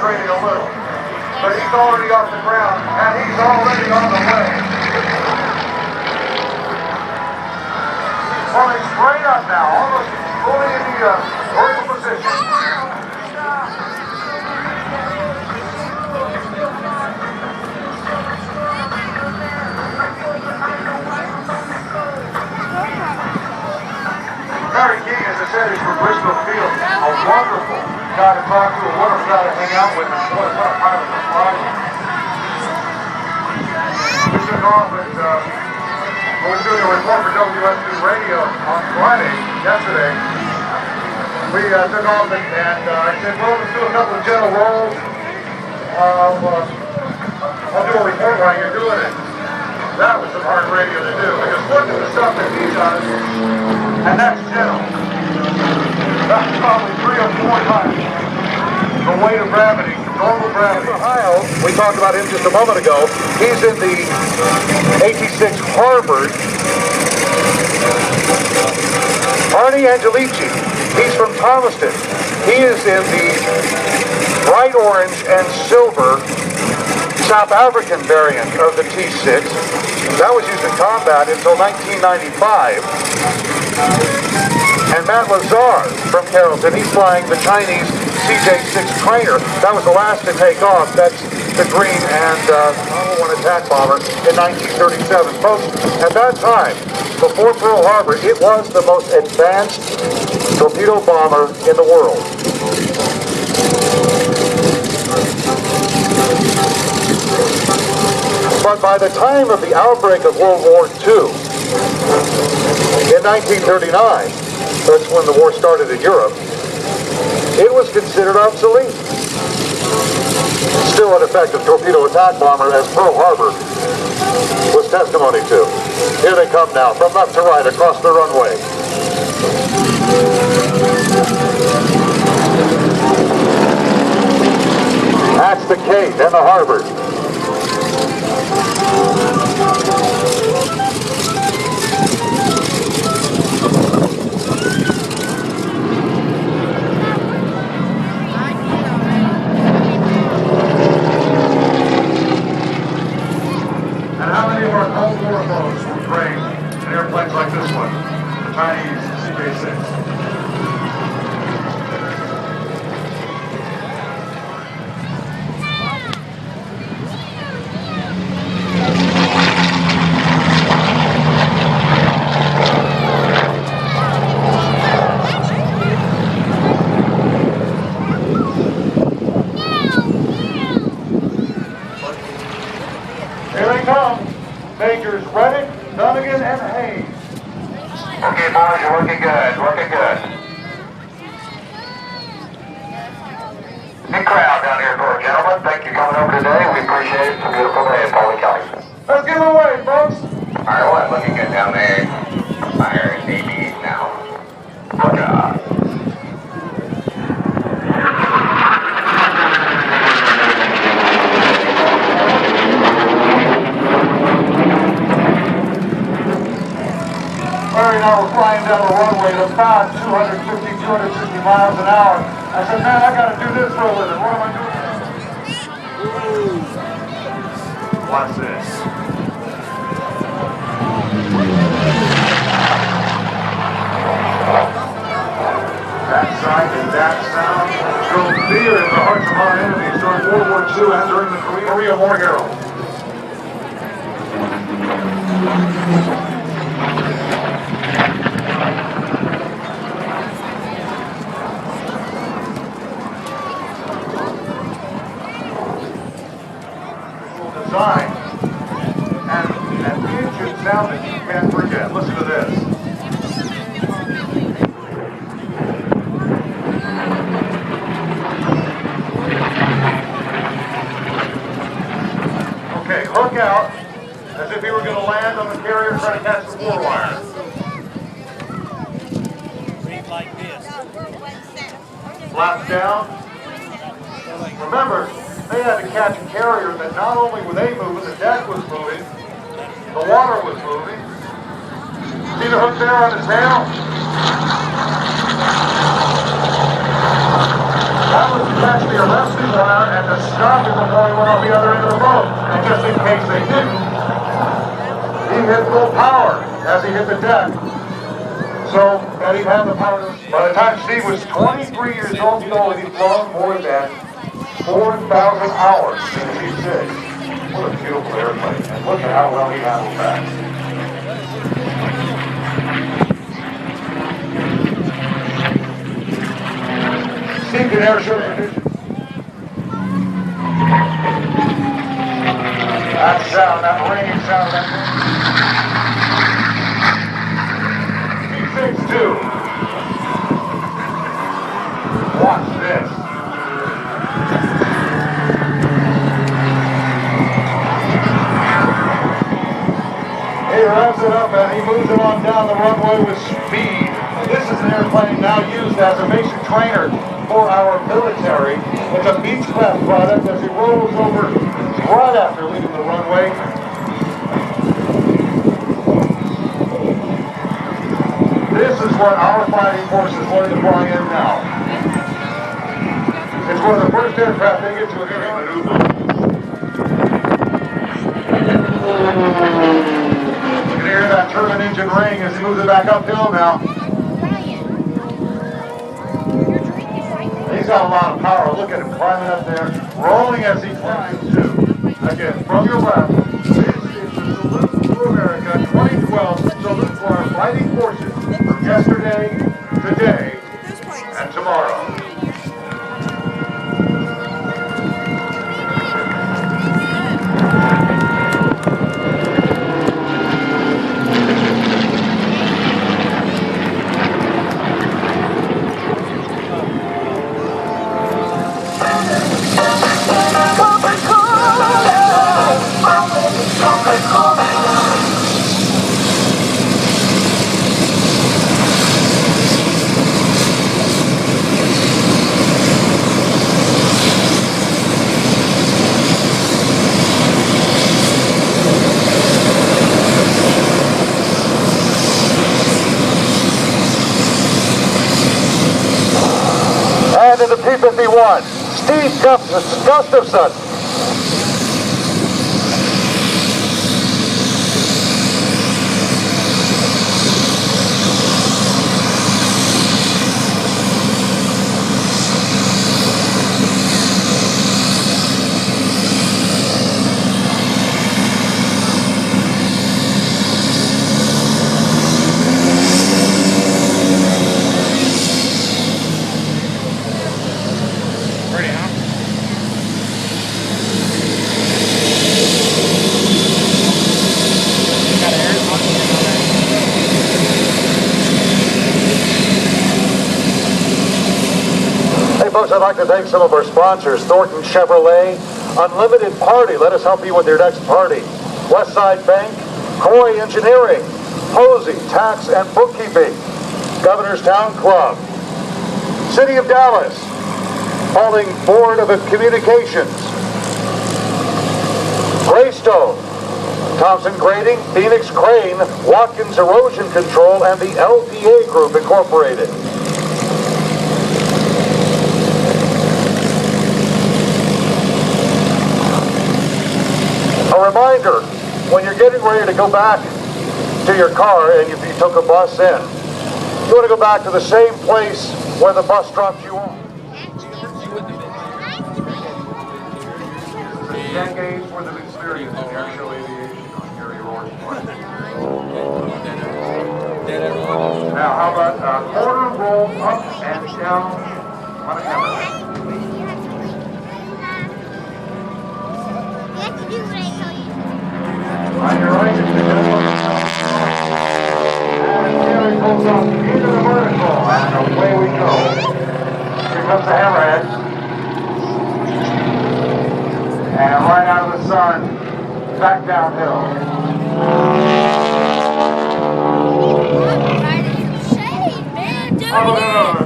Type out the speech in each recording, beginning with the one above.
concentrating a little. But he's already off the ground, and he's already on the way. Falling straight up now, almost fully in the vertical position. Mary King, as I said, is from Bristol Field. A wonderful guy to talk to, a wonderful guy to hang out with, and boy, what a pilot surprise. We took off at, we were doing a report for WSB Radio on Friday, yesterday. We took off and I said, well, let's do a couple of gentle rolls. I'll do a report while you're doing it. That was some hard radio to do, because look at the stuff that he does, and that's gentle. That's probably 3 or 4 times the weight of gravity, normal gravity. Ohio, we talked about him just a moment ago. He's in the 86 Harvard. Arnie Angelici, he's from Thomaston. He is in the bright orange and silver South African variant of the T6. That was used in combat until 1995. And Matt Lazar from Carrollton, he's flying the Chinese CJ-6 trainer. That was the last to take off. That's the green and Model 1 attack bomber in 1937. Folks, at that time, before Pearl Harbor, it was the most advanced torpedo bomber in the world. But by the time of the outbreak of World War II, in 1939, that's when the war started in Europe, it was considered obsolete. Still an effective torpedo attack bomber, as Pearl Harbor was testimony to. Here they come now, from left to right across the runway. That's the Kate and the Harvard. And how many of our Cold War folks were trained in airplanes like this one, the Chinese CJ-6? Majors Reddick, Dunnigan, and Hayes. Okay, boys, you're looking good, looking good. Big crowd down here for gentlemen. Thank you for coming over today. We appreciate it. It's a beautiful day in Paulding County. Let's give it away, folks. All right, well, looking good down there. Fire in 88 now. Look out. Larry and I were flying down the runway at about 250, 260 miles an hour. I said, man, I got to do this for a living. What am I doing? Watch this. That sight and that sound drove fear in the hearts of our enemies during World War II and during the Korea War era. Design and ancient sound that you can't forget. Listen to this. Okay, hook out as if he were going to land on the carrier trying to catch the floor wire. Read like this. Flaps down. Remember, they had to catch a carrier that not only were they moving, the deck was moving, the water was moving. See the hook there on the tail? That was to catch the arresting wire and to stop it before he went on the other end of the boat. And just in case they didn't, he hit full power as he hit the deck. So that he'd have the power to... By the time Steve was 23 years old, he'd already flown more than 4,000 hours in the P-6. What a beautiful airplane. And look at how well he handled that. Steve can Airshow tradition. That sound, that ringing sound, that P-6 too. Watch this. He revs it up and he moves it on down the runway with speed. This is an airplane now used as a basic trainer for our military. It's a Beechcraft product as he rolls over right after leaving the runway. This is what our fighting forces learn to fly in now. It's one of the first aircraft they get to a heavy maneuver. You can hear that turbine engine ring as he moves it back uphill now. He's got a lot of power. Look at him climbing up there, rolling as he climbs too. Again, from your left, this is the Salute to America 2012 Salute to our fighting forces from yesterday, today, and tomorrow. And in the P-51, Steve Gustafson. Folks, I'd like to thank some of our sponsors: Thornton Chevrolet, Unlimited Party, let us help you with your next party; Westside Bank, Coy Engineering, Posey Tax and Bookkeeping, Governor's Town Club, City of Dallas, Paulding Board of Communications, Greystone, Thompson Grading, Phoenix Crane, Watkins Erosion Control, and the LPA Group Incorporated. A reminder, when you're getting ready to go back to your car and if you took a bus in, you want to go back to the same place where the bus dropped you off. Decades worth of experience in airshow aviation on Gary Rohr's part. Now, how about a quarter roll up and down on a hammerhead? On your right, and Gary pulls up into the vertical, and away we go. Here comes the hammerhead. And right out of the sun, back downhill.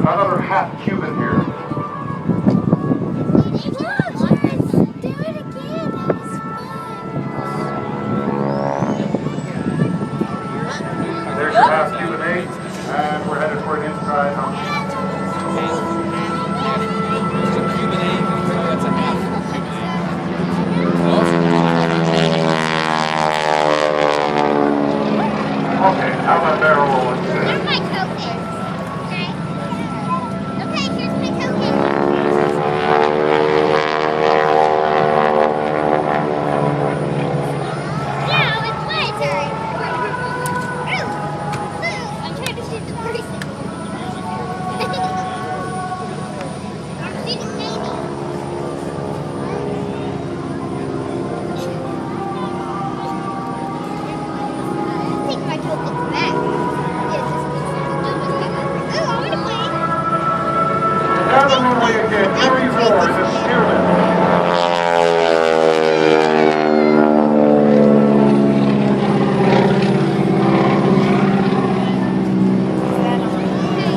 Another half Cuban here. There's your half Cuban 8, and we're headed for an inside hump.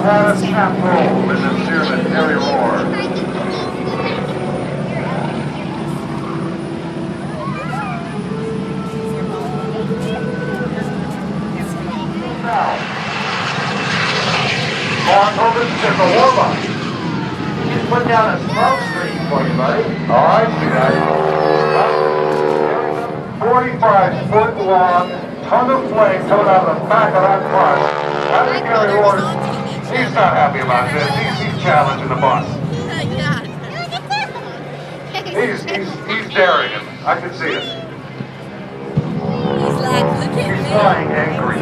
hottest apple in this year that Gary Roar. Now, Mark Hogan's just a warm-up. Just put down a smoke screen for you, buddy. Oh, I see that. 45-foot long, ton of flame coming out of the back of that bus. I think Gary Roar, he's not happy about this. He's challenging the bus. He's daring him. I can see it. He's like, look at He's me. flying angry.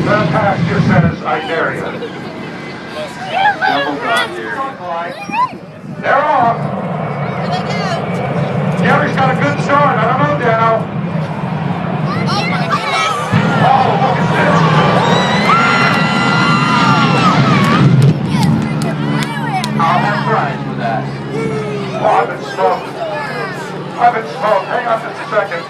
That pasture says, I dare you. They're off. Here they go. Gary's got a good start. I don't know, Dano. Oh my goodness. Oh, look at this. I'll have fries with that. Oh, I've been smoked. Hang on just a second.